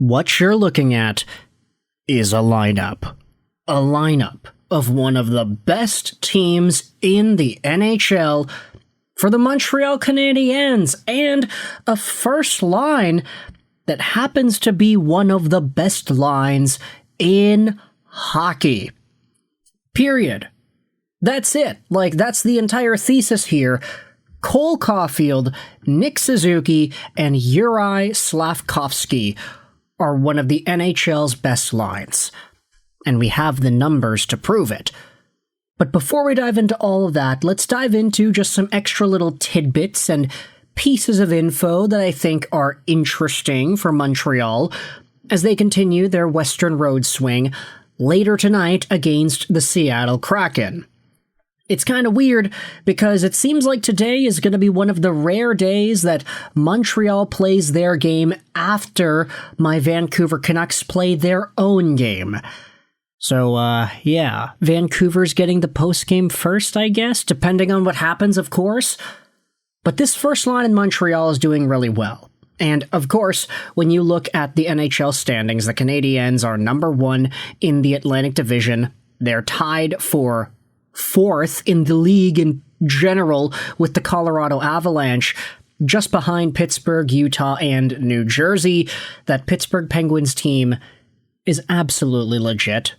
What you're looking at is a lineup. A lineup of one of the best teams in the NHL for the Montreal Canadiens, and a first line that happens to be one of the best lines in hockey. Period. That's it. That's the entire thesis here. Cole Caufield, Nick Suzuki, and Juraj Slafkovsky are one of the NHL's best lines. And we have the numbers to prove it. But before we dive into all of that, let's dive into just some extra little tidbits and pieces of info that I think are interesting for Montreal as they continue their Western Road swing later tonight against the Seattle Kraken. It's kind of weird because it seems like today is going to be one of the rare days that Montreal plays their game after my Vancouver Canucks play their own game. So, yeah, Vancouver's getting the post-game first, I guess, depending on what happens, of course. But this first line in Montreal is doing really well. And, of course, when you look at the NHL standings, the Canadiens are number 1 in the Atlantic Division. They're tied for 4th in the league in general with the Colorado Avalanche, just behind Pittsburgh, Utah, and New Jersey. That Pittsburgh Penguins team is absolutely legit.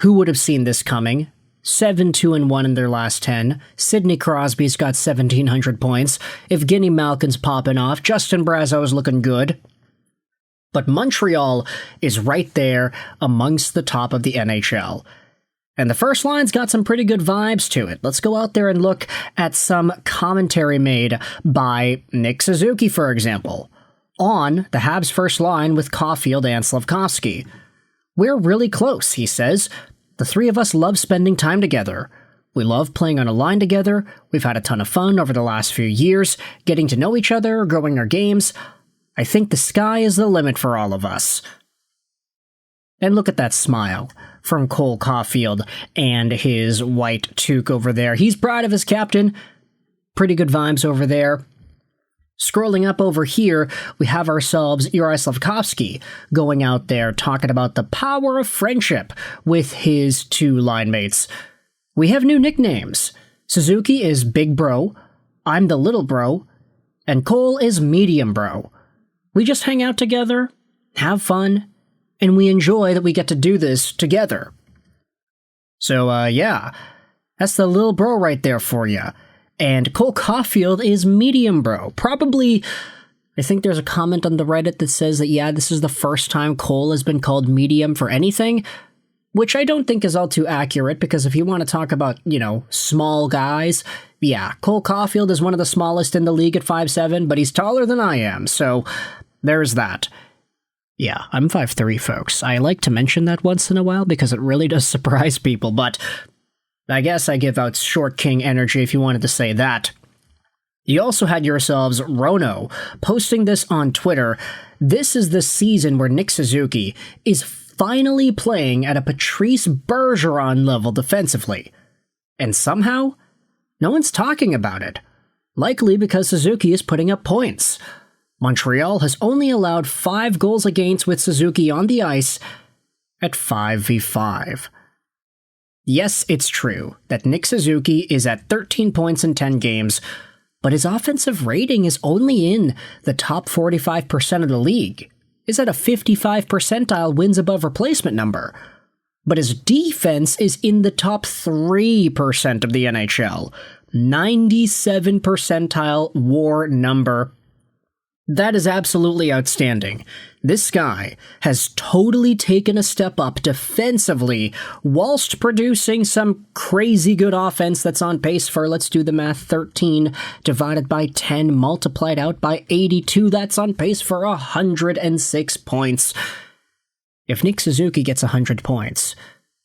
Who would have seen this coming? 7-2-1 in their last 10. Sidney Crosby's got 1,700 points. Evgeny Malkin's popping off. Justin Brazeau's looking good. But Montreal is right there amongst the top of the NHL. And the first line's got some pretty good vibes to it. Let's go out there and look at some commentary made by Nick Suzuki, for example, on the Habs' first line with Caufield and Slafkovsky. "We're really close," he says. "The three of us love spending time together. We love playing on a line together. We've had a ton of fun over the last few years, getting to know each other, growing our games. I think the sky is the limit for all of us." And look at that smile from Cole Caufield and his white toque over there. He's proud of his captain. Pretty good vibes over there. Scrolling up over here, we have ourselves Juraj Slafkovsky going out there talking about the power of friendship with his two line mates. We have new nicknames. Suzuki is Big Bro, I'm the Little Bro, and Cole is Medium Bro. We just hang out together, have fun, and we enjoy that we get to do this together. So, yeah, that's the Little Bro right there for you. And Cole Caufield is Medium Bro. Probably, I think there's a comment on the Reddit that says that, yeah, this is the first time Cole has been called Medium for anything, which I don't think is all too accurate, because if you want to talk about, small guys, yeah, Cole Caufield is one of the smallest in the league at 5'7", but he's taller than I am, so there's that. Yeah, I'm 5'3", folks. I like to mention that once in a while because it really does surprise people, but I guess I give out short king energy if you wanted to say that. You also had yourselves Rono posting this on Twitter. This is the season where Nick Suzuki is finally playing at a Patrice Bergeron level defensively. And somehow, no one's talking about it. Likely because Suzuki is putting up points. Montreal has only allowed 5 goals against with Suzuki on the ice at 5v5. Yes, it's true that Nick Suzuki is at 13 points in 10 games, but his offensive rating is only in the top 45% of the league. Is at a 55 percentile wins above replacement number. But his defense is in the top 3% of the NHL. 97 percentile WAR number. That is absolutely outstanding. This guy has totally taken a step up defensively whilst producing some crazy good offense that's on pace for, let's do the math, 13 divided by 10 multiplied out by 82. That's on pace for 106 points. If Nick Suzuki gets 100 points,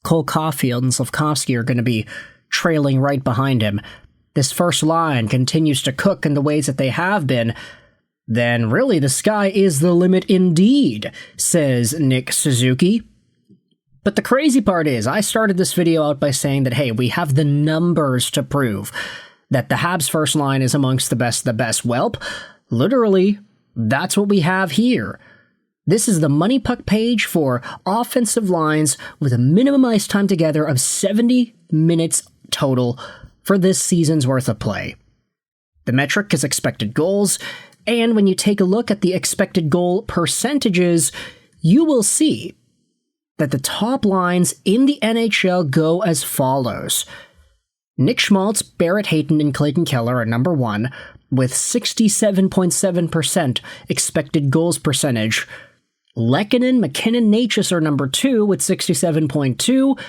Cole Caufield and Slafkovsky are going to be trailing right behind him. This first line continues to cook in the ways that they have been, then really the sky is the limit indeed, says Nick Suzuki. But the crazy part is, I started this video out by saying that, hey, we have the numbers to prove that the Habs first line is amongst the best of the best. Welp, literally, that's what we have here. This is the Money Puck page for offensive lines with a minimum ice time together of 70 minutes total for this season's worth of play. The metric is expected goals, and when you take a look at the expected goal percentages, you will see that the top lines in the NHL go as follows. Nick Schmaltz, Barrett Hayton, and Clayton Keller are number 1 with 67.7% expected goals percentage. Lehkonen, McKinnon, Necas are number 2 with 67.2,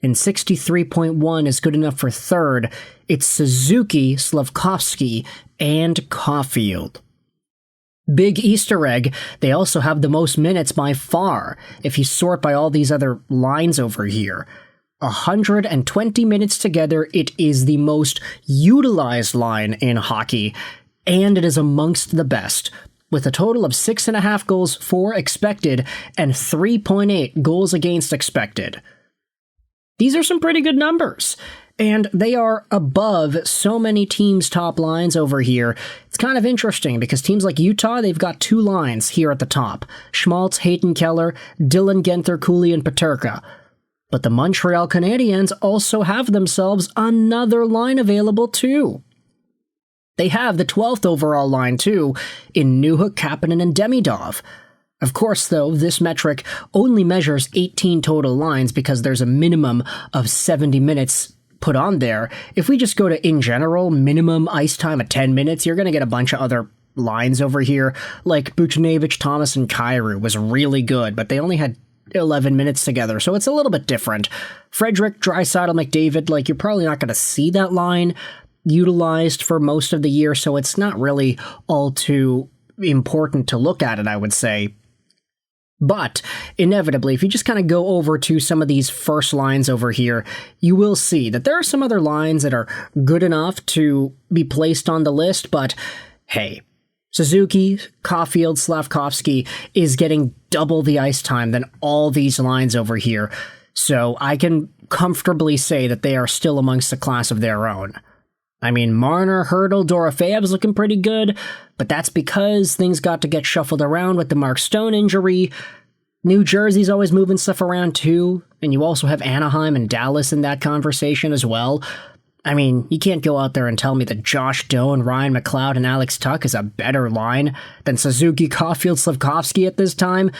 and 63.1 is good enough for third. It's Suzuki, Slafkovsky, and Caufield. Big Easter egg, they also have the most minutes by far, if you sort by all these other lines over here. 120 minutes together, it is the most utilized line in hockey, and it is amongst the best, with a total of 6.5 goals for expected and 3.8 goals against expected. These are some pretty good numbers, and they are above so many teams' top lines over here. It's kind of interesting because teams like Utah, they've got 2 lines here at the top. Schmaltz, Hayton, Keller, Dylan, Genther, Cooley, and Mrtka. But the Montreal Canadiens also have themselves another line available too. They have the 12th overall line too, in Newhook, Kapanen, and Demidov. Of course, though, this metric only measures 18 total lines because there's a minimum of 70 minutes put on there. If we just go to, in general, minimum ice time of 10 minutes, you're going to get a bunch of other lines over here, like Buchnevich, Thomas, and Kyrou was really good, but they only had 11 minutes together, so it's a little bit different. Frederick, Draisaitl, McDavid, like, you're probably not going to see that line utilized for most of the year, so it's not really all too important to look at it, I would say. But, inevitably, if you just kind of go over to some of these first lines over here, you will see that there are some other lines that are good enough to be placed on the list, but hey, Suzuki, Caufield, Slafkovsky is getting double the ice time than all these lines over here, so I can comfortably say that they are still amongst a class of their own. I mean, Marner, Hertl, Dorofeyev's looking pretty good, but that's because things got to get shuffled around with the Mark Stone injury. New Jersey's always moving stuff around too, and you also have Anaheim and Dallas in that conversation as well. I mean, you can't go out there and tell me that Josh Doe and Ryan McLeod and Alex Tuck is a better line than Suzuki, Caufield, Slafkovsky at this time.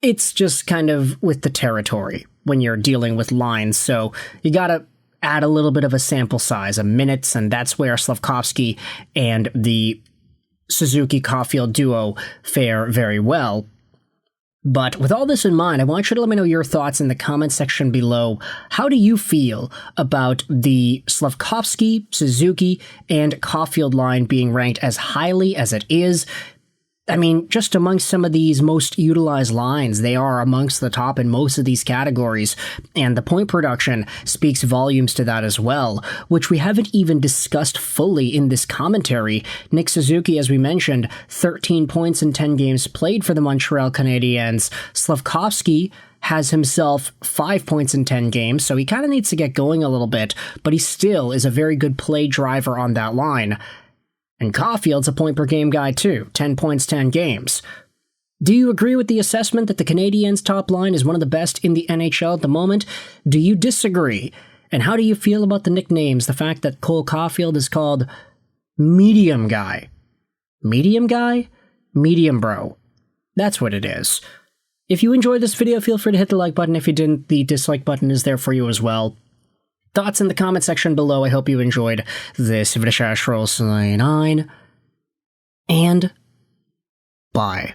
It's just kind of with the territory when you're dealing with lines, so you gotta add a little bit of a sample size of minutes, and that's where Slafkovsky and the Suzuki-Caufield duo fare very well. But with all this in mind, I want you to let me know your thoughts in the comment section below. How do you feel about the Slafkovsky, Suzuki, and Caufield line being ranked as highly as it is? I mean, just amongst some of these most utilized lines, they are amongst the top in most of these categories, and the point production speaks volumes to that as well, which we haven't even discussed fully in this commentary. Nick Suzuki, as we mentioned, 13 points in 10 games played for the Montreal Canadiens. Slafkovsky has himself 5 points in 10 games, so he kind of needs to get going a little bit, but he still is a very good play driver on that line. And Caufield's a point-per-game guy too, 10 points, 10 games. Do you agree with the assessment that the Canadiens' top line is one of the best in the NHL at the moment? Do you disagree? And how do you feel about the nicknames, the fact that Cole Caufield is called Medium Guy? Medium Guy? Medium Bro. That's what it is. If you enjoyed this video, feel free to hit the like button. If you didn't, the dislike button is there for you as well. Thoughts in the comment section below. I hope you enjoyed this video. And bye.